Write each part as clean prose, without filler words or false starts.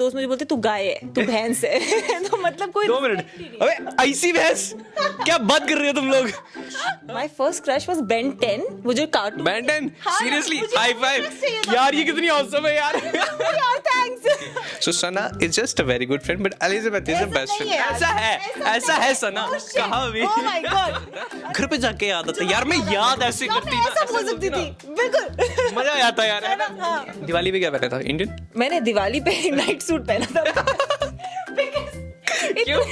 दोस्त मुझे बोलते तू गाय है, तू भैंस है। तो मतलब कोई 2 मिनट, अबे ऐसी भैंस क्या बात कर रही हो तुम लोग? My first crush was Ben 10, वो जो कार्टून Ben 10 हाँ, सीरियसली मुझे हाई interest चाहिए फाइव था। यार, ये कितनी औसम है यार। यार thanks. So Sana is just a very good friend, but Elizabeth is the best friend. ऐसा है सना, कहा भी। ओह माय गॉड, घर पे जाके याद आता है यार, मैं याद ऐसे करती मैं ऐसा बोल सकती थी बिल्कुल। मजा आ जाता यार, है ना? हाँ। दिवाली पे क्या पहना था? इंडियन? मैंने दिवाली पे नाइट सूट पहना था। क्यों?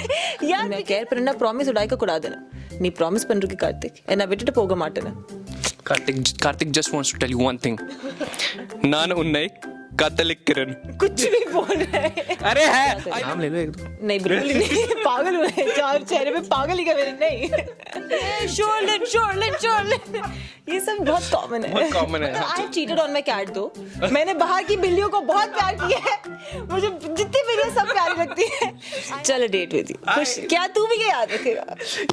यार मैं केयर पन्ना प्रॉमिस उड़ाई का कुड़ा देना नी प्रॉमिस पन्नू की कार्तिक एना बेटे पोगा माटना Karthik just wants to tell you one thing. नान उन्नई कातलिक किरण। कुछ भी बोल रहे हैं। अरे है, नाम ले लो एक दो। नहीं बिल्कुल नहीं, पागल हुए चार चेहरे पे पागल ही का मेरे नहीं। शोरलिन ये सब बहुत कॉमन है। बहुत common है। आई cheated on my cat though. मैंने बाहर की बिल्लियों को बहुत प्यार किया है, मुझे जितनी बिल्लियां सब प्यारी लगती है। चल डेट विद यू, खुश क्या तू भी क्या याद रखेगा?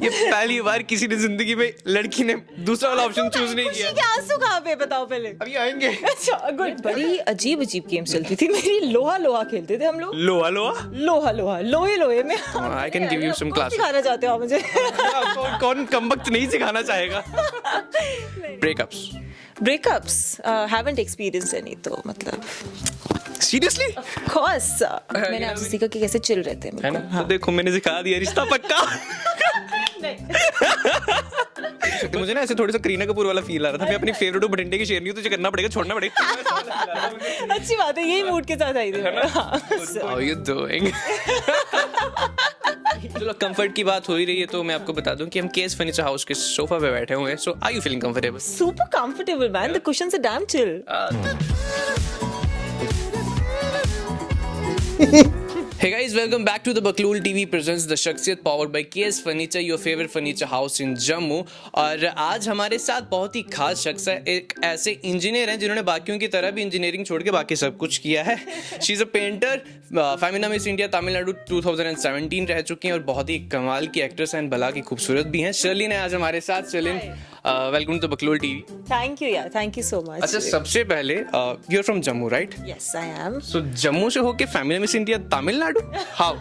ये पहली बार किसी ने जिंदगी में लड़की ने दूसरा वाला ऑप्शन चूज नहीं खुशी किया। के आंसू कहाँ पे बताओ पहले। अभी आएंगे। अच्छा गुड। बड़ी अजीब गेम्स चलती थी मेरी। लोहा खेलते थे हम लोग। लोहा लोहे में। I can give you some कौन classes. सिखाना चाहते हो आप मुझे? कौन कमबख्त नहीं सिखाना चाहेगा? ब्रेकअप्स हैवंट एक्सपीरियंस्ड एनी, तो मतलब सीरियसली course, मैंने आपसे सीखा कि कैसे चिल रहते हैं है ना? मेरे को। तो देखो मैंने सिखा दिया, रिश्ता पक्का। तो मुझे ना ऐसे थोड़ा सा करीना कपूर वाला फील आ रहा था, मैं अपनी फेवरेट बठिंडे की शेरनी हूँ, तुझे करना पड़ेगा, छोड़ना पड़ेगा। अच्छी बात है, यही मूड के साथ आई थी मैं। हाँ, How you doing? चलो कंफर्ट की बात हो ही रही है तो मैं आपको बता दूं कि हम केस फर्नीचर हाउस के सोफा पे बैठे हुए हैं। So are you feeling comfortable? super comfortable man, the cushions are damn chill. Hey guys, welcome back to the Baklul TV presents The Shakhsiyat powered by KS Furniture, your favorite furniture house in Jammu. और आज हमारे साथ बहुत ही खास शख्स है, एक ऐसे इंजीनियर हैं जिन्होंने बाकियों की तरह भी इंजीनियरिंग छोड़ के बाकी सब कुछ किया है। She is a painter, Femina miss India Tamil Nadu 2017 रह चुकी हैं और बहुत ही कमाल की एक्ट्रेस एंड भला की खूबसूरत भी हैं। शर्लिन है आज हमारे साथ। शर्लिन, वेलकम टू बकलोल टीवी। Thank you यार, thank you so much. अच्छा, सबसे पहले you are from Jammu right? Yes, I am. सो जम्मू से होके Femina miss India Tamil Nadu, how?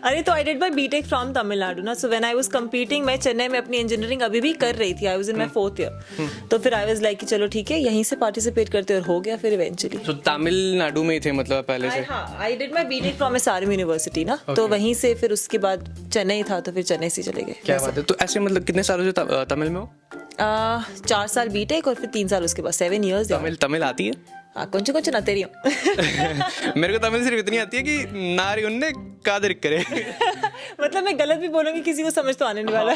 अरे तो I did my BTech from Tamil Nadu ना, so when I was competing, मैं चेन्नई में अपनी इंजीनियरिंग अभी भी कर रही थी, आई was in my 4th year. तो फिर आई वाज लाइक कि चलो ठीक है यहीं से पार्टिसिपेट करते, और हो गया फिर इवेंचुअली। तो तमिलनाडु में ही थे मतलब पहले से? हाँ, I did my BTech from SRM university ना, तो वहीं से फिर उसके बाद चेन्नई था, तो फिर चेन्नई से चले गए। क्या बात है। तो ऐसे मतलब कितने सालों से तमिल में हो? 4 साल बीटेक और फिर 3 साल उसके बाद, 7 years। तमिल आती है? हाँ, कुछ ना तेरी मेरे को तमिल सिर्फ इतनी आती है कि नारी उन्ने कादर करे। मतलब मैं गलत भी बोलूंगी, किसी को समझ तो आने नहीं वाला।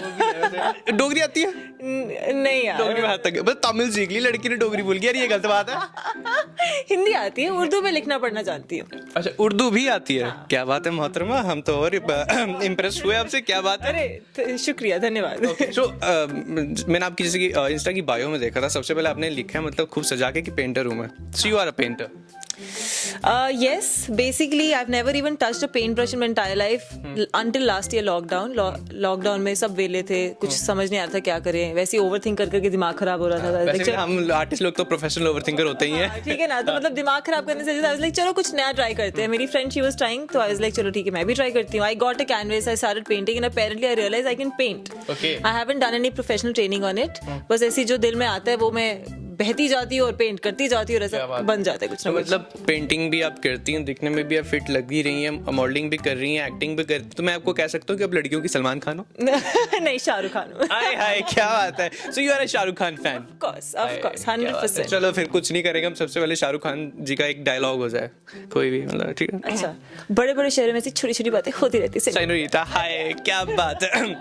डोगरी आती है? नहीं यार, डोगरी बात तक बस तमिल सीख ली लड़की ने, डोगरी बोल गई यार, ये गलत बात है। हिंदी आती है, उर्दू में लिखना पढ़ना जानती हूँ। अच्छा, उर्दू भी आती है? क्या बात है मोहतरमा, हम तो और इम्प्रेस हुए आपसे। क्या बात है। अरे शुक्रिया, धन्यवाद। सो मैंने आपकी जैसे कि इंस्टा की बायो में देखा था, सबसे पहले आपने लिखा है मतलब खूब सजा के कि पेंटर हूँ मैं। So you are a painter? Yes, basically I've never even touched a paintbrush in my entire life until last year lockdown. Lockdown में सब वेले थे, कुछ समझ नहीं आ रहा था क्या करें, वैसे ओवरथिंक कर करके दिमाग खराब हो रहा था। वैसे भी हम आर्टिस्ट लोग तो प्रोफेशनल ओवरथिंकर होते ही हैं। ठीक है ना, तो मतलब दिमाग खराब करने से आई वाज लाइक चलो कुछ नया ट्राई करते हैं। मेरी फ्रेंड शी वाज ट्राइंग, तो आई वाज लाइक चलो ठीक है मैं भी ट्राई करती हूँ। I got a canvas, I started painting and apparently I realise I can paint. I haven't done any professional training on it, बस ऐसी जो दिल में आता है वो मैं बहती जाती हूँ और पेंट करती जाती हूँ, ऐसा बन जाता है कुछ ना कुछ। मतलब पेंटिंग भी आप करती हैं, दिखने में भी आप फिट लग ही रही हैं, मॉडलिंग भी कर रही हैं, एक्टिंग भी करती हैं, तो मैं आपको कह सकता हूँ कि आप लड़कियों की सलमान खान हो? नहीं, शाहरुख खान हूँ। हाय हाय, क्या बात है। So you are a Shahrukh Khan fan? Of course 100%। चलो फिर कुछ नहीं करेंगे हम, सबसे पहले शाहरुख खान जी का एक डायलॉग हो जाए कोई भी, मतलब ठीक है? अच्छा, बड़े बड़े शहरों में से छोटी छोटी बातें होती रहती है। सेनोरिटा, हाय क्या बात है।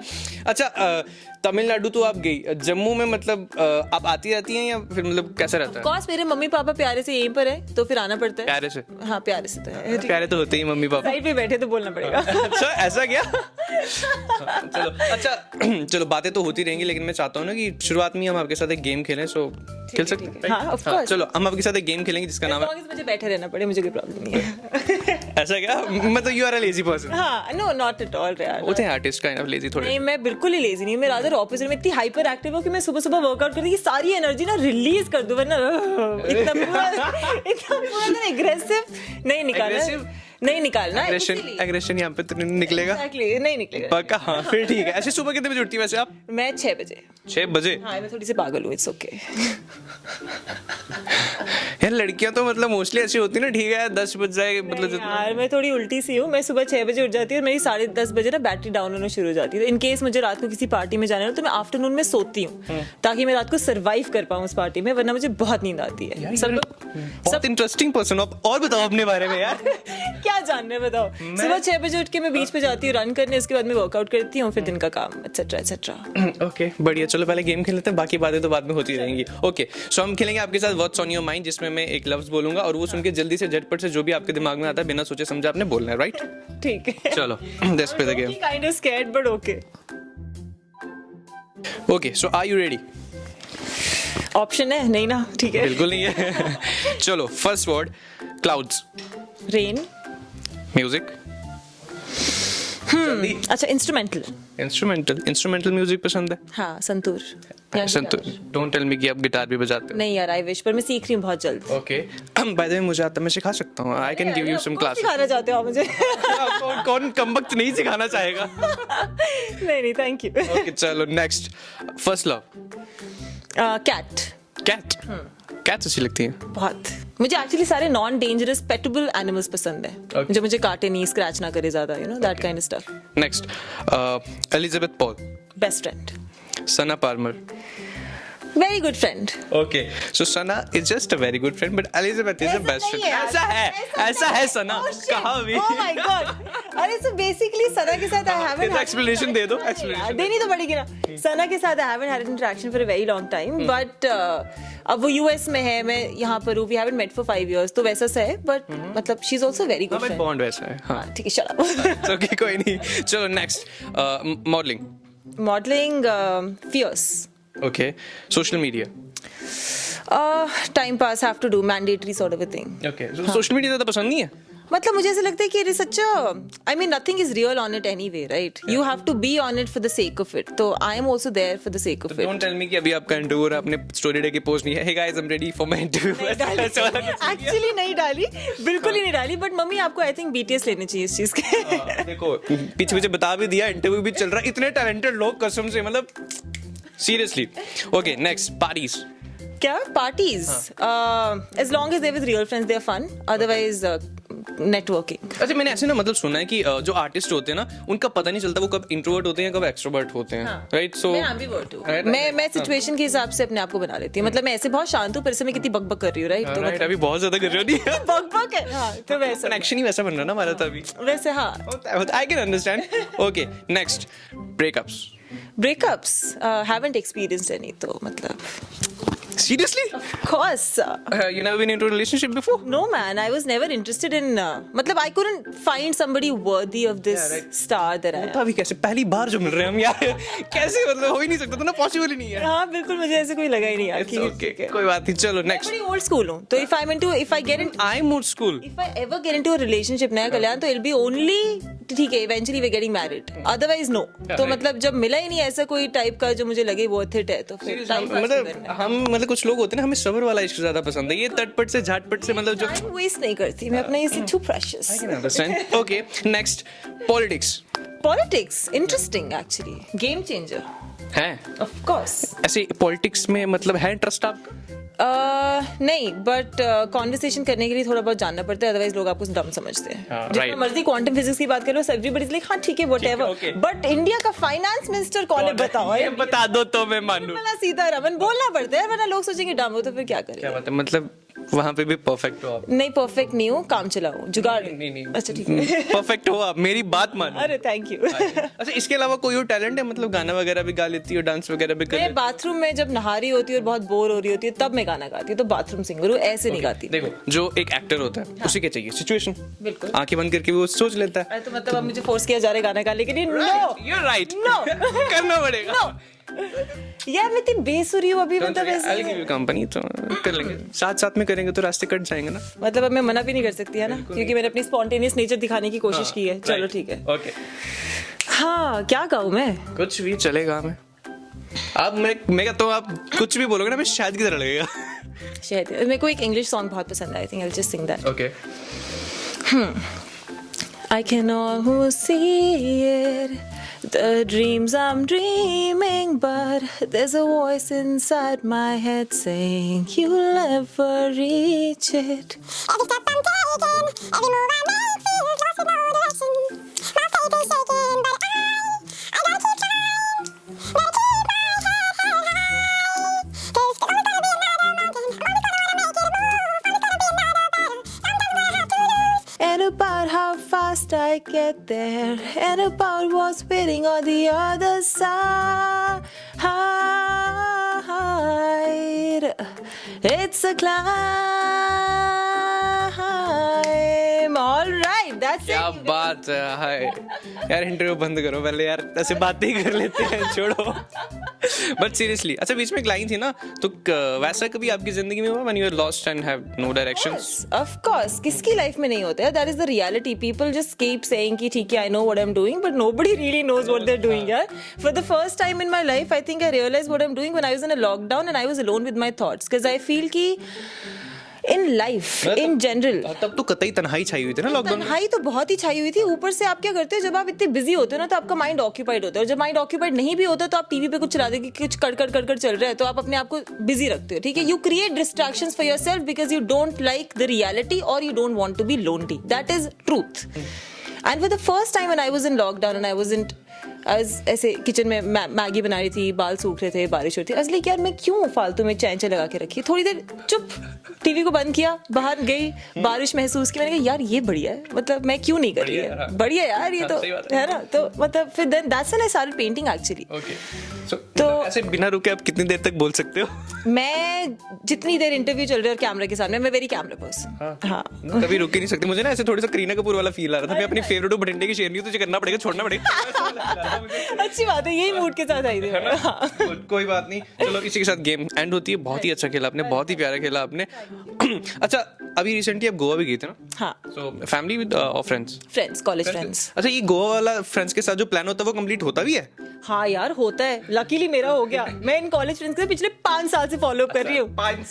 अच्छा, तमिलनाडु तो आप गई, जम्मू में मतलब आप आती रहती हैं या फिर मतलब कैसा रहता है? कॉस मेरे मम्मी पापा प्यारे से यहीं पर है, तो फिर आना पड़ता है। प्यारे से? हाँ, प्यारे से तो है। प्यारे तो होते ही मम्मी पापा। साइड पे बैठे तो बोलना पड़ेगा। अच्छा, ऐसा क्या? चलो अच्छा, चलो बातें तो होती रहेंगी, लेकिन मैं चाहता हूँ ना कि शुरुआत में हम आपके साथ एक गेम खेलें। सो खेल सकते हैं? हाँ, ऑफ कोर्स। चलो हम आपके साथ एक गेम खेलेंगे जिसका नाम है, मुझे बैठे रहना पड़े, मुझे कोई प्रॉब्लम नहीं है। ऐसा क्या? मतलब you are a lazy person? हाँ, नो नॉट एट ऑल यार। होते हैं आर्टिस्ट काइंड ऑफ लेजी थोड़े। नहीं, मैं बिल्कुल ही लेजी नहीं हूँ, मैं रादर ऑपोजिट में इतनी हाइपर एक्टिव हूँ कि मैं सुबह सुबह वर्कआउट करती, सारी एनर्जी ना रिलीज कर दूं, वरना इतना पूरा एग्रेसिव नहीं निकालना। नहीं निकालना है, एग्रेशन इसीलिए। एग्रेशन यहाँ पे तो नहीं निकलेगा Exactly, नहीं निकलेगा। पक्का? हाँ फिर ठीक है। ऐसे सुबह कितने बजे उठती है वैसे आप? मैं 6 बजे। 6 बजे? हाँ मैं थोड़ी सी पागल हूँ, इट्स ओके। यार लड़कियां तो मतलब मोस्टली ऐसी होती है ना, ठीक है 10 बज जाए मतलब यार मैं थोड़ी उल्टी सी हूँ, मैं सुबह 6 बजे उठ जाती हूँ, मेरी 10:30 बजे ना बैटरी डाउन होना शुरू हो जाती है। तो इन केस मुझे रात को किसी पार्टी में जाना है तो मैं आफ्टरनून में सोती हूँ ताकि मैं रात को सरवाइव कर पाऊँ उस पार्टी में, वरना मुझे बहुत नींद आती है। सब लोग बहुत इंटरेस्टिंग पर्सन आप। और बताओ अपने बारे में यार। क्या जानना है बताओ। सुबह 6 बजे उठ के मैं बीच पे जाती हूँ रन करने, उसके बाद मैं वर्कआउट करती हूँ, फिर दिन का काम एक्सेट्रा एक्सेट्रा। ओके बढ़िया, चलो पहले गेम खेल लेते हैं, बाकी बातें तो बाद में होती रहेंगी। ओके सो हम खेलेंगे आपके साथ व्हाट्स ऑन योर माइंड, जिसमें मैं एक लफ्ज बोलूंगा और वो सुन के जल्दी से झटपट से जो भी आपके दिमाग में आता है बिना सोचे समझे आपने बोलना है, राइट? ठीक है चलो let's play the game. Kind of scared but okay. Okay so are you ready? Option है नहीं ना? ठीक है। बिल्कुल नहीं है। चलो first word clouds. Rain. Music. अच्छा इंस्ट्रूमेंटल। इंस्ट्रूमेंटल म्यूजिक पसंद है? हाँ santoor. Santoor. Don't tell me कि आप गिटार भी बजाते हो। नहीं यार आई विश, पर मैं सीख रही हूँ बहुत जल्द। ओके बाय द वे मुझे आता है, मैं सिखा सकता हूँ। I can give you some classes. सिखाना चाहते हो आप मुझे? कौन कमबख्त नहीं सिखाना चाहेगा? नहीं थैंक यू। ओके चलो next. First love. Cat. Cat. Cats अच्छी लगती हैं बहुत। मुझे एक्चुअली सारे नॉन डेंजरस पेटेबल एनिमल्स पसंद है, जो मुझे काटे नहीं, स्क्रैच ना करे ज्यादा, you know that kind of stuff. Next Elizabeth Paul. Best friend. Sana Parmar. Very good friend. Okay so Sana is just a very good friend but Elizabeth is the best friend. ऐसा है सना, कहा भी। Oh my God. अरे so basically सना के साथ I haven't explanation दे दो, explanation देनी तो पड़ेगी ना। सना के साथ I haven't had interaction for a very long time, but अब वो यूएस में है, मैं यहाँ पर हूँ, we haven't met for 5 years, तो वैसा सा है, बट मतलब she is also very good friend. Bond वैसा है। हाँ ठीक है शट अप। ओके कोई नहीं। चलो next modelling. Modelling fierce. Okay social media. Time pass, have to do, mandatory sort of a thing. Okay social media ज्यादा पसंद नहीं है? मतलब मुझे ऐसा लगता है कि it is such I mean nothing is real on it anyway, right? You have to be on it for the sake of it, तो I am also there for the sake of it. Don't tell me कि अभी आपका interview आपने story day की post नहीं है, hey guys I am ready for my interview. Actually नहीं डाली, बिल्कुल ही नहीं डाली, बट मम्मी आपको आई थिंक बीटीएस लेने चाहिए इस चीज के। देखो पीछे पीछे बता भी दिया, इंटरव्यू भी चल रहा है, इतने टैलेंटेड लोग कसम से, मतलब सीरियसली। Okay next parties. क्या parties? As long as they with real friends they are fun, otherwise networking. अच्छा मैंने ऐसे ना मतलब सुना है कि जो आर्टिस्ट होते हैं ना उनका पता नहीं चलता वो कब इंट्रोवर्ट होते हैं कब एक्सट्रोवर्ट होते हैं, राइट? सो मैं एम्बिवर्ट हूं। मैं सिचुएशन के हिसाब से अपने आप को बना लेती हूं। मतलब मैं ऐसे बहुत शांत हूं, पर मैं कितनी बकबक कर रही हूं, राइट? तो राइट अभी बहुत ज्यादा कर रही हो। बकबक है। हां तो वैसा कनेक्शन ही वैसा बन रहा है ना हमारा, तभी वैसे। हाँ I can understand. Okay next breakups. Breakups haven't experienced any, तो मतलब Seriously? of course. You never been into a relationship before? No man, I was never interested in मतलब I couldn't find somebody worthy of this star that I am. अभी कैसे पहली बार जो मिल रहे हैं हम यार, कैसे मतलब हो ही नहीं सकता था ना, पॉसिबल ही नहीं है। हाँ बिल्कुल, मुझे ऐसे कोई लगा ही नहीं यार। It's okay, कोई बात नहीं, चलो नेक्स्ट। बड़ी ओल्ड स्कूल हूँ, तो if I old school. if I ever get into a relationship नया कल्याण, तो it'll be only ठीक है eventually we're getting married, otherwise no। तो मतलब जब मिला ही नहीं ऐसा कोई टाइप का जो मुझे लगे worth it है, तो फिर time pass मतलब करना है। हम मतलब कुछ लोग होते हैं ना, हमें सबर वाला इश्क ज्यादा पसंद है, ये तटपट से झाटपट से मतलब जो टाइम वेस्ट नहीं करती मैं अपना, ये too precious. Understand. Okay next politics. Politics interesting actually, game changer है ऑफ कोर्स। ऐसे पॉलिटिक्स में मतलब है इंटरेस्ट आपका? नहीं, बट कॉन्वर्सेशन करने के लिए थोड़ा बहुत जानना पड़ता है, अदरवाइज लोग आपको डम समझते हैं। जितना right. मर्जी क्वांटम फिजिक्स की बात करो, एवरीबॉडी इज लाइक हाँ ठीक है व्हाटएवर, okay. बट इंडिया का फाइनेंस मिनिस्टर कौन है बताओ? ये बता दो तो मैं मानूं। निर्मला सीतारमन बोलना पड़ता है, वरना लोग सोचेंगे डम हो, तो फिर क्या करें? क्या बात है, मतलब वहां पे भी परफेक्ट हो आप? नहीं परफेक्ट नहीं हूँ, काम चलाऊं, जुगाड़। नहीं अच्छा ठीक है। परफेक्ट हो आप, मेरी बात मानो। अरे थैंक यू। अच्छा इसके अलावा कोई और टैलेंट है, मतलब गाना वगैरह भी गा लेती हो, डांस वगैरह भी कर मैं लेती बाथरूम में जब नहा रही होती हूँ और बहुत बोर हो रही होती है तब मैं गाना गाती हूँ, तो बाथरूम सिंगर हूँ, ऐसे नहीं गाती। देखो जो एक एक्टर होता है उसे क्या चाहिए? सिचुएशन। बिल्कुल। आंखें बंद करके वो सोच लेता है। अरे तो मतलब अब मुझे फोर्स किया जा रहा है गाना गाने के लिए? No You're right. No. करना पड़ेगा। नो यार मैं इतनी बेसुरी हूँ अभी, मतलब I'll give ऐसे you company, तो कर लेंगे साथ साथ में, करेंगे तो रास्ते कट जाएंगे ना। मतलब अब मैं मना भी नहीं कर सकती है ना, क्योंकि मैंने अपनी स्पॉन्टेनियस नेचर दिखाने की कोशिश की है। चलो ठीक है। ओके हाँ क्या कहूँ मैं? कुछ भी चलेगा हमें। अब मैं कहता हूँ आप कुछ भी बोलोगे ना, मैं शायद की तरह लगेगा। शायद मेरे को एक इंग्लिश सॉन्ग बहुत पसंद है, I think I will just sing that. Okay I can almost see it, the dreams I'm dreaming, but there's a voice inside my head saying you'll never reach it. Every step I'm taking, every move I make feels lost with no direction. My faith is shaking, but I gotta keep trying. Gotta keep my head held high. 'Cause there's always gonna be another mountain. I'm always gonna wanna make it move. Always gonna be another battle. Sometimes I have to lose. And about how fast I get there, and about what's waiting on the other side. It's a climb. All right, that's क्या it. बात है, हाय यार interview बंद करो पहले यार, ऐसे बातें ही कर लेते हैं, छोड़ो. बट सीरियसली, अच्छा बीच में एक लाइन थी ना, तो वैसा कभी आपकी जिंदगी में हुआ when you are lost and have no directions? Of course, किसकी लाइफ में नहीं होता है? That is the reality. People just keep saying कि ठीक है, I know what I'm doing, but nobody really knows what they're doing. यार, for the first time in my life, I think I realized what I'm doing when I was in a lockdown and I was alone with my thoughts. Because I feel कि in life, in general, तब तो कतई तन्हाई छाई हुई थी ना lockdown में. तन्हाई तो बहुत ही छाई हुई थी. ऊपर से आप क्या करते हो, जब आप इतने बिजी होते हो ना, तो आपका माइंड ऑक्यूपाइड होता है. और जब माइंड ऑक्यूपाइड नहीं भी होता, तो आप टीवी पे कुछ चला देंगे, कुछ कड़ चल रहा है, तो आप अपने आप को बिजी रखते हो. ठीक है, you create distractions for yourself because you don't like the reality और you don't want to be lonely. That is truth. And for the first time when I was in lockdown and I was ऐसे kitchen में Maggi बना रही थी, बाल सूख रहे थे, बारिश होती थी. असली यार मैं क्यों फालतू में चैन लगा के रखी. थोड़ी देर चुप, टीवी को बंद किया, बाहर गई, बारिश महसूस की. मैंने कहा यार ये बढ़िया है, मतलब मैं क्यों नहीं कर रही है. बढ़िया यार ये तो है ना. तो मतलब फिर then that's when I started painting actually. Okay, तो ऐसे बिना रुके आप कितनी देर तक बोल सकते हो? मैं जितनी देर इंटरव्यू चल रहा है और कैमरे के सामने, मैं वेरी कैमरा पर्सन. हाँ, कभी रुक ही नहीं सकती. मुझे ना ऐसे थोड़ा सा करीना कपूर वाला फील आ रहा था. मैं अपनी फेवरेट बठिंडे की शेरनी हूं, तुझे करना पड़ेगा, छोड़ना पड़ेगा. अच्छी बात है, यही मूड के साथ आई थी. हाँ. कोई बात नहीं, चलो इसी के साथ गेम एंड होती है. बहुत ही अच्छा खेला आपने, बहुत ही प्यारा खेला आपने. अच्छा, अभी रिसेंटली आप गोवा भी गए थे ना? हाँ. सो फैमिली विद और फ्रेंड्स? College friends. अच्छा, ये गोवा वाला फ्रेंड्स के साथ जो प्लान होता है वो कंप्लीट होता भी है? हाँ यार, होता है. लकीली मेरा हो गया. मैं इन कॉलेज फ्रेंड्स के पिछले 5 साल से फॉलो कर रही हूँ. 5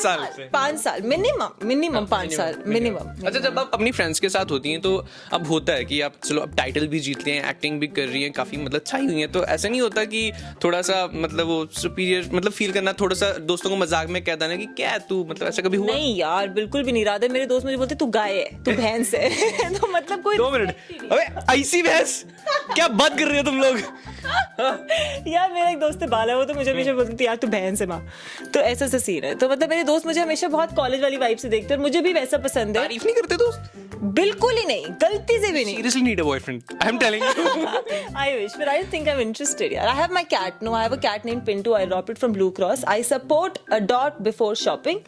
साल से? 5 साल मिनिमम 5 साल मिनिमम. अच्छा, जब आप अपनी फ्रेंड्स के साथ होती हैं तो अब होता है कि आप चलो अब टाइटल भी जीत लिए हैं, एक्टिंग भी कर रही हैं, काफी मतलब छाई हुई हैं, तो ऐसा नहीं होता कि थोड़ा सा मतलब वो सुपीरियर मतलब फील करना, थोड़ा सा दोस्तों को मजाक में कह देना कि क्या है तू, मतलब ऐसा कभी हुआ? नहीं यार, बिल्कुल भी नहीं. राधे मेरे दोस्त मुझे बोलते तू गाय है, तू भैंस है. तो मतलब कोई 2 मिनट, अबे ऐसी भैंस, क्या बात कर रही हो तुम लोग? यार मेरा एक दोस्त है बाला, वो तो मुझे हमेशा बोलती थी यार तू बहन से माँ. तो ऐसा सा सीन है. तो मतलब मेरे दोस्त मुझे हमेशा बहुत कॉलेज वाली वाइब से देखते हैं और मुझे भी वैसा पसंद है. तारीफ नहीं करते दोस्त? बिल्कुल ही नहीं, गलती से भी नहीं. Seriously need a boyfriend. I am telling you. I wish, but I don't think I'm interested. Yeah, I have my cat. No, I have a cat named Pinto. I adopted from Blue Cross. I support adopt before shopping.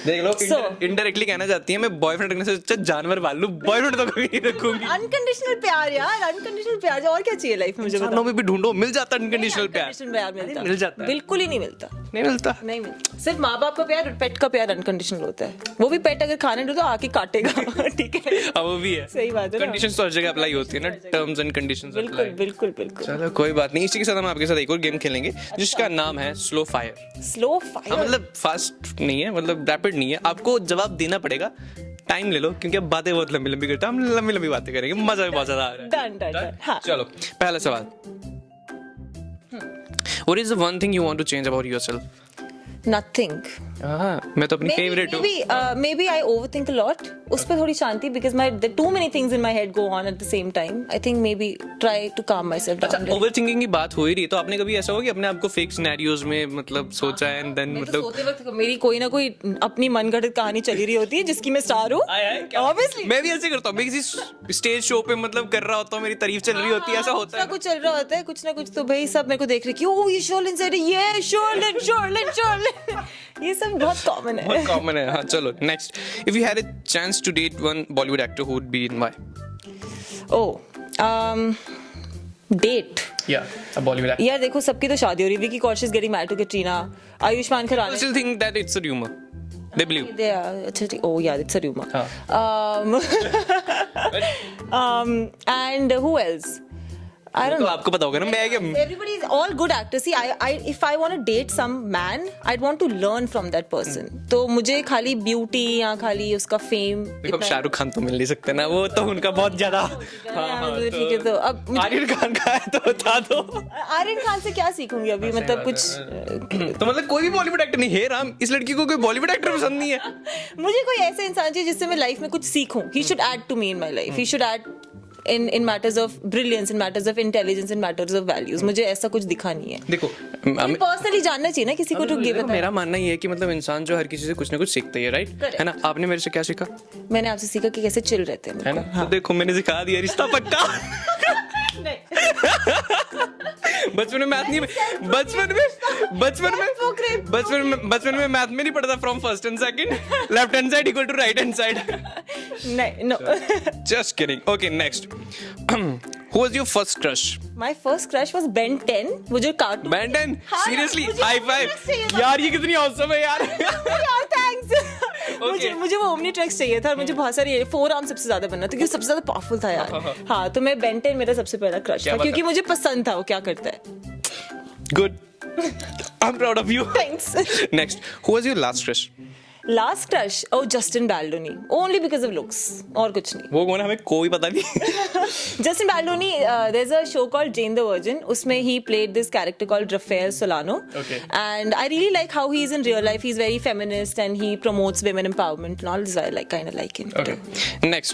देख लो, So- indirectly कहना चाहती है मैं boyfriend रखने से अच्छा जानवर पाल लूं, बॉयफ्रेंड तो कभी नहीं रखूंगी. अनकंडीशनल प्यार यार, अनकंडीशनल प्यार. और क्या चाहिए लाइफ में मुझे बताओ. इंसानों में भी ढूंढो, मिल जाता अनकंडीशनल प्यार. Unconditional प्यार मिलता. मिल जाता है. बिल्कुल ही नहीं मिलता. नहीं मिलता. नहीं मिलता. सिर्फ माँ बाप का प्यार, पेट का प्यार अनकंडीशनल होता है. वो भी पेट अगर खाने दो तो आके काटेगा. ठीक है, हाँ वो भी है. सही बात है ना. कंडीशंस तो हर जगह अप्लाई होती है ना, टर्म्स एंड कंडीशंस बिल्कुल अप्लाई. बिल्कुल बिल्कुल. चलो कोई बात नहीं, इसी के साथ हम आपके साथ एक और गेम खेलेंगे जिसका नाम है स्लो फायर. Slow fire. मतलब फास्ट नहीं है, मतलब रैपिड नहीं है. आपको जवाब देना पड़ेगा, टाइम ले लो क्योंकि अब बातें बहुत लंबी लंबी करते हैं. हम लंबी लंबी बातें करेंगे, मजा भी बहुत ज्यादा आ रहा है. डन. हाँ. चलो पहला सवाल. What is the one thing you want to change about yourself? Nothing. मैं तो अपनी फेवरेट हूँ. Maybe I overthink a lot. उस पर थोड़ी शांति, because there are too many things in my head go on at the same time. I think maybe try to calm myself down. अच्छा, overthinking की बात हो ही रही है तो आपने कभी ऐसा हो कि अपने आप को फेक सिनेरियोज में मतलब सोचा है एंड देन मैं तो मतलब सोते वक्त मेरी कोई ना कोई अपनी मनगढ़ंत कहानी चली रही होती है जिसकी मैं स्टार हूँ. Obviously. मैं भी ऐसे करता हूँ. मैं किसी स्टेज शो पे मतलब कर रहा होता हूँ, मेरी तारीफ चल रही होती है, ऐसा होता है. कुछ चल रहा होता है, कुछ ना कुछ. तो भाई सब मेरे को देख रहे कि ओ ये शोलिन से ये शोलिन. ये सब बहुत कॉमन है. बहुत कॉमन है. हाँ चलो next. If you had a chance to date one Bollywood actor who would be in why? Date. या अ बॉलीवुड एक्टर. यार देखो, सबकी तो शादी हो रही है. Vicky Kaushal is getting married to Katrina. Ayushmann Khurana. Still think that it's a rumor. They believe. They are. Oh yeah, it's a rumor. हाँ. And who else? I don't तो know. आपको पता होगा ना मैं क्या Everybody is all good actors. See, if I want to date some man, I'd want to learn from that person. तो मुझे खाली beauty या खाली उसका fame. देखो शाहरुख खान तो मिल नहीं सकते ना, वो तो उनका बहुत ज्यादा ठीक है तो अब आर्यन खान का है तो बता दो। आर्यन खान से क्या सीखूंगी अभी, मतलब कुछ तो मतलब कोई भी बॉलीवुड एक्टर नहीं है राम, इस लड़की को कोई बॉलीवुड एक्टर पसंद नहीं है। मुझे कोई ऐसा इंसान चाहिए जिससे मैं लाइफ में कुछ सीखूं. He should add to me in my life. He should add in matters of brilliance, in matters of intelligence, in matters of values. मुझे ऐसा कुछ दिखा नहीं है. देखो पर्सनली जानना चाहिए ना किसी को to give it. मेरा मानना ये है कि मतलब इंसान जो हर किसी से कुछ ना कुछ सीखता ही है, राइट है ना। आपने मेरे से क्या सीखा? मैंने आपसे सीखा कि कैसे चिल रहते हैं, है ना। तो देखो मैंने सिखा दिया, रिश्ता पक्का। बचपन में मैथ नहीं, बचपन में मैथ में नहीं पढ़ता from first and second, left hand side equal to right hand side. नहीं, no. Just kidding. Okay, next. Who was your first crush? My first crush was Ben 10. वो जो कार्टून. Ben 10? हाँ, Seriously? मुझे High five. Omnitrix चाहिए था. यार ये कितनी awesome है यार. यार थैंक्स. मुझे वो Omnitrix चाहिए था और मुझे बहुत सारी फोर आर्म सबसे ज्यादा बनना था क्योंकि सबसे ज्यादा पावरफुल था यार. हाँ तो मैं Ben 10 मेरा सबसे पहला क्रश था क्योंकि मुझे पसंद था वो क्या करता है. Good. I'm proud of you. Thanks. Next. Who was your last crush? Last crush, oh Justin Baldoni, only because of looks, और कुछ नहीं. वो कौन है हमें कोई पता नहीं. Justin Baldoni, there's a show called Jane the Virgin. उसमें he played this character called Rafael Solano. Okay. And I really like how he is in real life. He's very feminist and he promotes women empowerment and all this. I kind of like him. Okay. Next,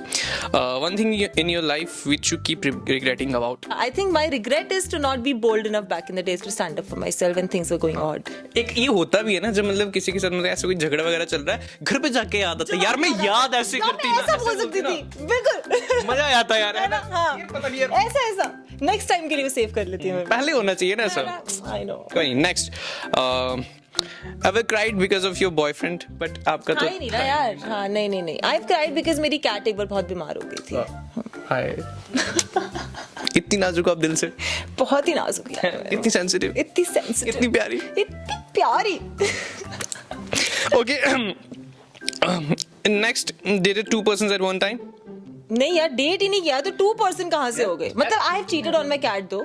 one thing in your life which you keep regretting about. I think my regret is to not be bold enough back in the days to stand up for myself when things were going odd. एक ये होता भी है ना जब मतलब किसी के साथ मतलब ऐसे कोई झगड़ा वगैरह चल रहा है, घर पे जाके याद आता है यार मैं याद ऐसे करती ना, ऐसा बोल सकती थी. बिल्कुल. मजा आता है यार, है ना। हाँ. ये पता नहीं यार, ऐसा नेक्स्ट टाइम के लिए सेव कर लेती हूँ. पहले होना चाहिए ना सब. I know. कोई next. Ever cried because of your boyfriend? But आपका तो नहीं ना यार. हाँ नहीं. I've cried because मेरी कैट एक बार बहुत बीमार हो गई थी. हाय. इतनी नाजुक आप दिल से, बहुत ही नाजुक यार. इतनी सेंसिटिव, इतनी प्यारी. Okay. Next, dated two persons at one time. नहीं यार डेट ही नहीं किया तो 2% कहाँ से हो गए. मतलब I have cheated on my cat though.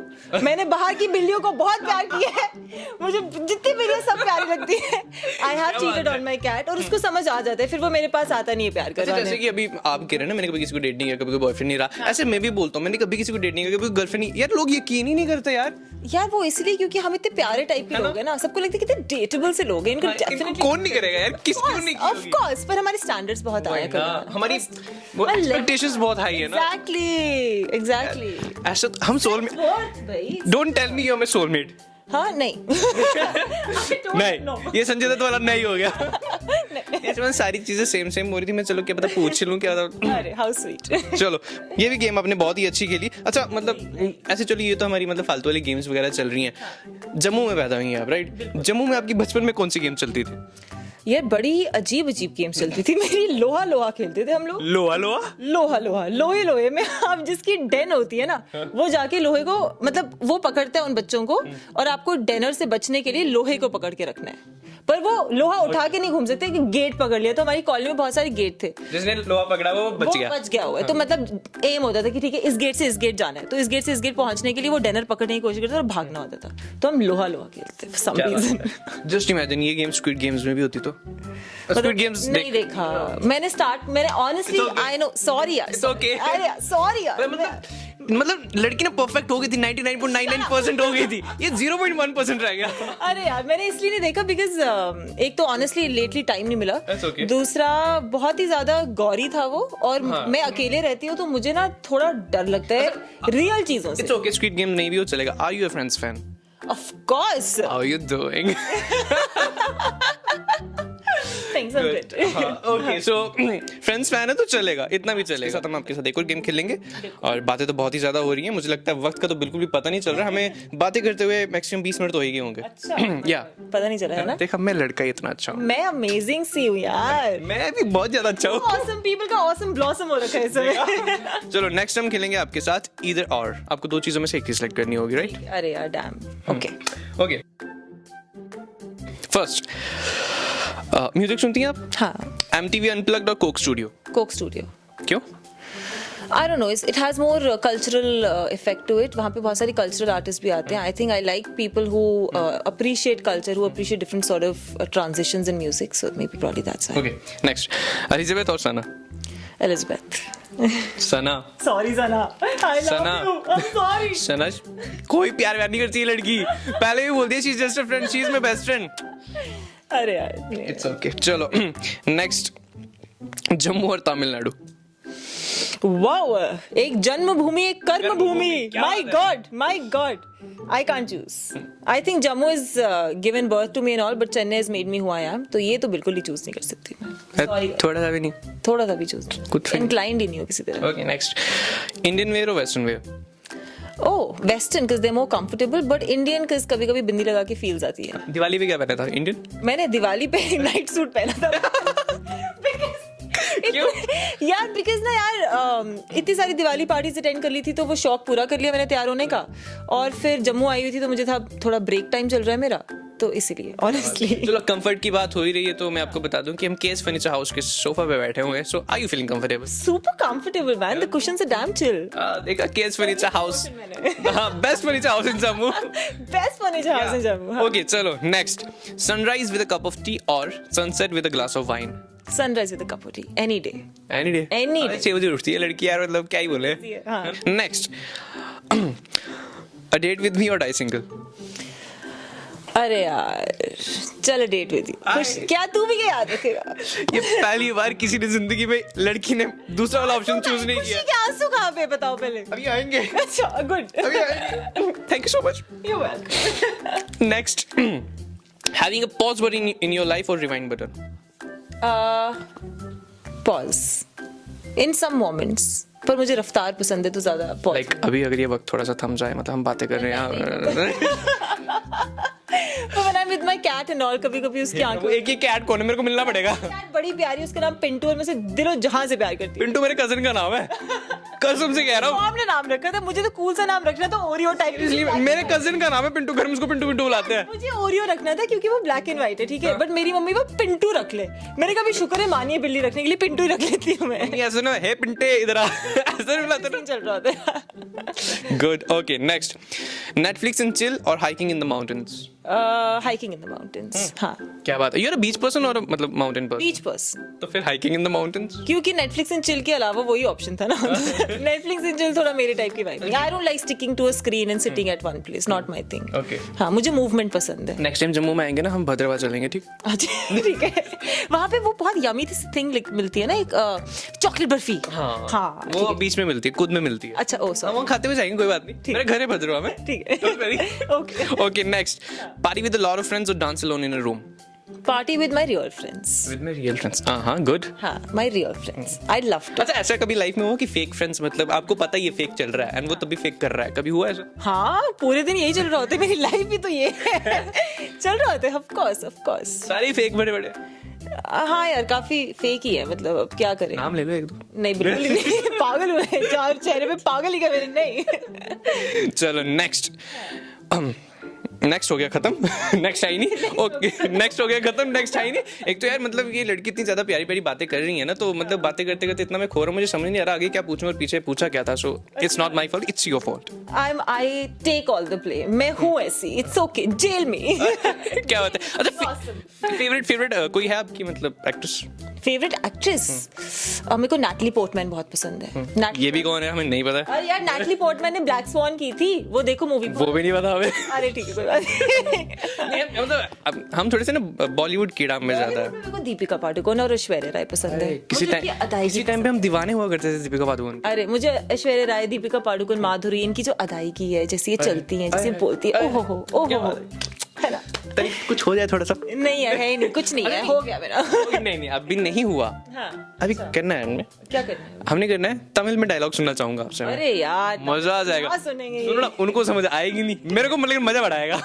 मैंने बाहर की बिल्लियों को बहुत प्यार किया है. मुझे जितनी बिल्लियां सब प्यारी लगती है. I have cheated on my cat और उसको समझ आ जाता है फिर वो मेरे पास आता नहीं है प्यार करने. जैसे कि अभी आप कह रहे हैं ना मैंने कभी किसी को डेट नहीं किया, कभी कोई बॉयफ्रेंड नहीं रहा, ऐसे मैं भी बोलता हूँ मैंने कभी किसी को डेट नहीं किया, कभी गर्लफ्रेंड नहीं. यार लोग यकीन ही नहीं करते यार वो इसलिए क्योंकि हम इतने प्यारे टाइप के लोग हैं ना. सबको लगता है कितने डेटेबल से लोग हैं. इनको डेफिनेटली कौन नहीं करेगा यार, किसको नहीं किया. ऑफ कोर्स पर हमारे स्टैंडर्ड्स बहुत हाई है. हमारी एक्सपेक्टेशंस बहुत हाई है ना. Exactly. ऐसा हम soulmate. Don't tell me you are my soulmate. हाँ नहीं. नहीं ये संजय दत्त वाला नहीं हो गया. इसमें सारी चीजें सेम हो रही थी. मैं चलो क्या पता पूछ लूं क्या. अरे हाउ स्वीट. चलो ये भी गेम आपने बहुत ही अच्छी खेली. अच्छा मतलब ऐसे चलो ये तो हमारी मतलब फालतू वाली गेम्स वगैरह चल रही हैं. जम्मू में पैदा हुई हैं आप, राइट. जम्मू में आपकी बचपन में कौन सी गेम चलती थी? यार बड़ी अजीब गेम्स चलती थी मेरी. लोहा खेलते थे हम लोग. लोहा लोहे में आप जिसकी डेन होती है ना वो जाके लोहे को मतलब वो पकड़ता है उन बच्चों को और आपको डेनर से बचने के लिए लोहे को पकड़ के रखना है. पर वो लोहा उठा के नहीं घूम सकते कि गेट पकड़ लिया. तो हमारी कॉलोनी में बहुत सारे गेट थे. जिसने लोहा पकड़ा वो बच गया हुआ है. तो मतलब एम होता था कि ठीक है इस गेट से इस गेट जाना है तो इस गेट से इस गेट पहुंचने के लिए वो डेनर पकड़ने की कोशिश करता और भागना होता था. तो हम लोहा खेलते थे सम रीजन. जस्ट इमेजिन ये गेम स्क्विड गेम्स में भी होती तो. स्क्विड गेम्स नहीं देखा मैंने ऑनेस्टली आई नो. सॉरी यार. It's okay. अरे सॉरी यार. मतलब लड़की ना परफेक्ट हो गई थी. 99.99% हो गई थी. ये 0.1% रह गया. अरे यार मैंने इसलिए नहीं देखा बिकॉज एक तो ऑनेस्टली लेटली टाइम नहीं मिला. okay. दूसरा बहुत ही ज्यादा गौरी था वो और मैं अकेले रहती हूँ तो मुझे ना थोड़ा डर लगता है रियल चीजों से. इट्स ओके स्क्विड गेम नहीं भी हो चलेगा. Are you a Friends fan? Of course. How are you doing? Thanks, I'm good. Okay so Friends fan है तो चलेगा, इतना भी चलेगा. साथ हम आपके साथ एक और गेम खेलेंगे और बातें तो बहुत ही ज्यादा हो रही हैं. मुझे लगता है वक्त का तो बिल्कुल भी पता नहीं चल रहा. हमें बातें करते हुए मैक्सिमम 20 मिनट तो हो ही गए होंगे. अच्छा. या पता नहीं चला है ना. देखा मैं लड़का ही इतना अच्छा हूँ. मैं अमेजिंग सी हूँ यार. मैं भी बहुत ज्यादा अच्छा हूँ. ऑसम पीपल का ऑसम ब्लॉसम हो रखा है इसमें. चलो नेक्स्ट हम खेलेंगे आपके साथ ईदर और. आपको दो चीजों में से एक चीज सेलेक्ट करनी होगी, राइट? अरे यार डैम. ओके फर्स्ट म्यूजिक सुनती हैं आप? हाँ. MTV अनप्लग्ड और कोक स्टूडियो? Coke studio. क्यों? I don't know. It has more cultural effect to it. वहाँ पे बहुत सारी cultural artists भी आते हैं. I think I like people who appreciate culture, who appreciate different sort of transitions in music. So maybe probably that's why. Okay, next. Elizabeth और सना? Elizabeth. Sana. Sorry, Sana. I love Sana. you. I'm sorry. सना कोई प्यार व्यार नहीं करती है लड़की. पहले भी बोलती है she's just a friend, she's my best friend. अरे यार. It's okay. चलो next. जम्मू और तमिलनाडु. Wow. एक जन्मभूमि, एक कर्मभूमि. My God. I can't choose. I think Jammu has given birth to me and all, but Chennai has made me who I am. तो ये तो बिल्कुल ही चूज नहीं कर सकती मैं. Sorry. थोड़ा सा भी नहीं. थोड़ा सा भी choose. Good for you. Inclined ही नहीं हो किसी तरह. Okay, next. Indian wear और western wear? Oh, Western because they're more comfortable, but Indian because कभी-कभी बिंदी लगा के feels आती है. दिवाली पे क्या पहना था? Indian? मैंने दिवाली पे नाइट सूट पहना था. क्यों? यार बिकॉज ना यार इतनी सारी दिवाली पार्टीज अटेंड कर ली थी तो वो शौक पूरा कर लिया मैंने तैयार होने का. और फिर जम्मू आई हुई थी तो मुझे था थोड़ा ब्रेक टाइम चल रहा है मेरा, तो इसीलिए ऑनेस्टली. चलो कंफर्ट की बात हो ही रही है तो मैं आपको बता दूं कि हम केस फर्नीचर हाउस के सोफा पे बैठे हुए हैं. So are you feeling comfortable? Super comfortable man. The cushions are damn chill. देखा केस फर्नीचर हाउस. हां, best furniture house in Jammu. Best furniture house in Jammu. Okay चलो next. Sunrise with a cup of tea और sunset with a glass of wine? Sunrise with a cup of tea any day. Any day. Any day. 6 बजे उठती है लड़की यार, मतलब क्या ही बोले. हाँ. Next. A date with me और डाई सिंगल? अरे यार चल डेट विद यू. क्या तू भी क्या याद रखेगा? ये पहली बार किसी ने जिंदगी में लड़की ने दूसरा वाला ऑप्शन चूज नहीं किया. क्या आंसू कहाँ पे बताओ पहले. अभी आएंगे. अच्छा गुड. अभी आएंगे. Thank you so much. You welcome. Next, having a pause button in your life or rewind button? Pause in some moments. पर मुझे रफ्तार पसंद है तो ज्यादा pause. Like अभी अगर ये वक्त थोड़ा सा थम जाए, मतलब हम बातें कर रहे हैं. But when I'm with my cat and all, कभी-कभी उसकी आंखों. एक ही कैट कौन है, मेरे को मिलना पड़ेगा. कैट बड़ी प्यारी है, उसका नाम पिंटू और मैं उसे दिलो जहां से प्यार करती हूँ. पिंटू मेरे कजन का नाम है. कसम से कह रहा हूँ. हमने नाम रखा था, मुझे तो कूल सा नाम रखना था, ओरियो टाइप. इसलिए मेरे कजन का नाम है पिंटू, घर में उसको पिंटू पिंटू बुलाते हैं. मुझे ओरियो रखना था क्योंकि वो ब्लैक एंड व्हाइट है, ठीक है. बट मेरी मम्मी वो पिंटू रख ले. मैंने कहा भी शुक्र है मानिए बिल्ली रखने के लिए पिंटू ही रख लेती हूँ मैं. ऐसे ना, हे पिंटे इधर आ. ऐसे बुलाते नहीं चल रहा था. Good. Okay next. Netflix and chill और hiking in the mountains? Hiking in the mountains. हाँ. क्या बात है. You are a beach person और मतलब माउंटेन पर्सन? Beach person. तो फिर हाइकिंग इन द माउंटेन्स? क्योंकि नेटफ्लिक्स एंड चिल के अलावा वही ऑप्शन था ना. नेटफ्लिक्स एंड चिल थोड़ा मेरे टाइप की vibe. I don't like sticking to a screen and sitting at one place. Not my thing. Okay. हाँ मुझे मूवमेंट पसंद है. नेक्स्ट टाइम जम्मू में आएंगे ना हम भद्रवाह चलेंगे, ठीक? अच्छा ठीक है. वहाँ पे वो बहुत यमी थिंग मिलती है ना, एक चॉकलेट बर्फी. हाँ वो बीच में मिलती है, खुद में मिलती है. अच्छा ओ सॉरी. हम खाते हुए जाएंगे, कोई बात नहीं. मेरे घर है भद्रवाह में. ठीक है. Okay. Okay next. Party with a lot of friends और dance alone in a room? Party with my real friends. With my real friends. हाँ गुड. हाँ my real friends. I love to. अच्छा ऐसा कभी लाइफ में हुआ कि fake friends, मतलब आपको पता है ये फेक चल रहा है एंड वो तभी फेक कर रहा है, कभी हुआ ऐसा? हाँ पूरे दिन यही चल रहा होता है. मेरी लाइफ भी तो ये है. चल रहा होता है. ऑफ कोर्स सारे फेक बड़े बड़े. हाँ यार काफी फेक ही है, मतलब अब क्या करें. नाम ले लो एक दो. नहीं बिल्कुल नहीं. पागल हुए चार चेहरे पे पागल ही क्या मेरे. नहीं. चलो नेक्स्ट. नेक्स्ट हो गया खत्म. नेक्स्ट आई नहीं. ओके नेक्स्ट हो गया खत्म. नेक्स्ट आई नहीं. एक तो यार मतलब ये लड़की इतनी ज्यादा प्यारी प्यारी बातें कर रही है ना, तो मतलब बातें करते करते इतना मैं खो रहा हूँ, मुझे समझ नहीं आ रहा आगे क्या पूछूं और पीछे पूछा क्या था. So it's not my fault, it's your fault. I take all the blame. मैं हूँ ऐसी. It's okay. जेल में. क्या बात है. अच्छा फेवरेट कोई है आपकी, मतलब एक्ट्रेस? फेवरेट एक्ट्रेस मेरे को नैटली पोर्टमैन बहुत पसंद है. ये भी कौन है हमें नहीं पता. अरे यार नैटली पोर्टमैन ने ब्लैक स्वान की थी, वो देखो मूवी. वो भी नहीं पता हमें. अरे ठीक है कोई बात नहीं. मतलब हम थोड़े से ना बॉलीवुड कीड़ा में ज्यादा है. मेरे को दीपिका पादुकोण और ऐश्वर्या राय पसंद है. किसी टाइम पे हम दीवाने हुआ करते थे दीपिका पादुकोण. अरे मुझे ऐश्वर्या राय, दीपिका पादुकोण, माधुरी, इनकी जो अदायगी है, जैसे ये चलती हैं, जैसे बोलती है, ओहो है ना. कुछ हो जाए थोड़ा सा. नहीं यार है ही नहीं, कुछ नहीं है. हो गया मेरा. नहीं अभी नहीं हुआ. हाँ. अभी करना है हमें. क्या करना है? हमने करना है तमिल में डायलॉग सुनना चाहूंगा आपसे. अरे यार मजा आ जाएगा. सुनेंगे. सुनो ना, उनको समझ आएगी नहीं, मेरे को लेकिन मजा बढ़ाएगा.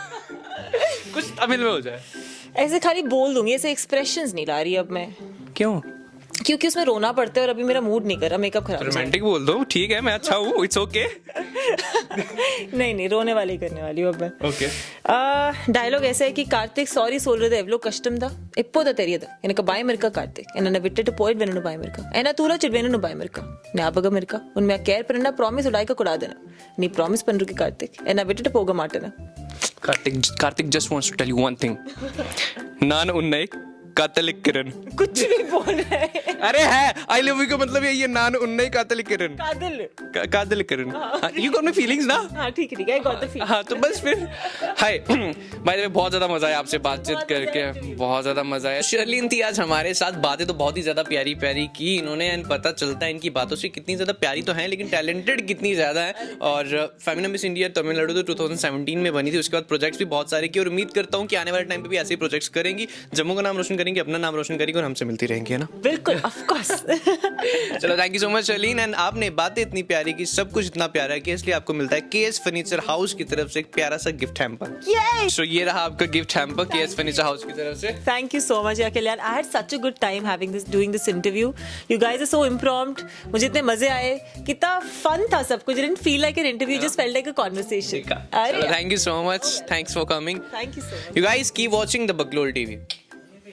कुछ तमिल में हो जाए. ऐसे खाली बोल दूंगी, ऐसे एक्सप्रेशंस नहीं ला रही अब मैं. क्यों? क्योंकि उसमें रोना पड़ता है और अभी मेरा मूड नहीं कर रहा, मेकअप खराब हो जाएगा। रोमांटिक बोल दो, ठीक है मैं अच्छा हूँ, इट्स ओके। नहीं रोने वाली करने वाली हूँ अब मैं। ओके ഡയലോഗ് ऐसा है कि कार्तिक सॉरी சொல்றது எவ்வளோ கஷ்டம் தான் எப்போதான் தெரியுது எனக்கு பயம் இருக்கா கார்த்திக் என்ன விட்டுட்டு போயிட்டு வேணும்னு பயம் இருக்கா ஏன்னா தூரச்சிட்டு வேணும்னு பயம் இருக்கா ஞாபகம் இருக்கா உண்மையா கேர் பண்ணா ப்ராமிஸ் உடாய்க்க கூடாதுன்னு நீ ப்ராமிஸ் பண்றதுக்கு கார்த்திக் என்ன விட்டுட்டு போக மாட்டேன்னு Karthik just wants to tell you one thing. नान उन्नई कातलिक किरण। कुछ भी बोल रहे हैं। अरे है आई लव यू का मतलब यही है, नान उन्नई कातलिक किरण। कादल किरण। यू गॉट माय फीलिंग्स ना? हाँ ठीक है आई गॉट द फीलिंग। हाँ तो बस फिर हाय भाई बहुत ज्यादा मजा आया आपसे बातचीत करके, बहुत ज्यादा मजा आया। शर्लिन थी आज हमारे साथ, बातें तो बहुत ही ज्यादा प्यारी प्यारी की इन्होंने, एंड पता चलता है इनकी बातों से कितनी ज्यादा प्यारी तो है लेकिन टैलेंटेड कितनी ज्यादा है। और फेमिना मिस इंडिया तमिलनाडु तो 2017 में बनी थी, उसके बाद प्रोजेक्ट्स भी बहुत सारे किए और उम्मीद करता हूँ कि आने वाले टाइम पे भी ऐसे ही प्रोजेक्ट्स करेंगी, जम्मू का नाम रोशन करेंगी, अपना नाम रोशन करेंगी और हमसे मिलती रहेंगी, है ना? बिल्कुल ऑफ कोर्स। चलो thank you so much Sherlyn, and आपने बातें इतनी प्यारी की, सब कुछ इतना प्यारा है कि इसलिए आपको मिलता है केएस फर्नीचर हाउस की तरफ से एक प्यारा सा गिफ्ट हैम्पर। सो ये रहा आपका gift hamper KS Furniture House की तरफ से। Thank you so much Kalian. I had such a good time doing this interview. You guys are so impromptu. मुझे इतने मजे आए, कितना फन था सब कुछ. It didn't feel like an interview, just felt like a conversation. Thank you so much. Thanks for coming. Thank you so much. You guys keep watching the Baklol TV.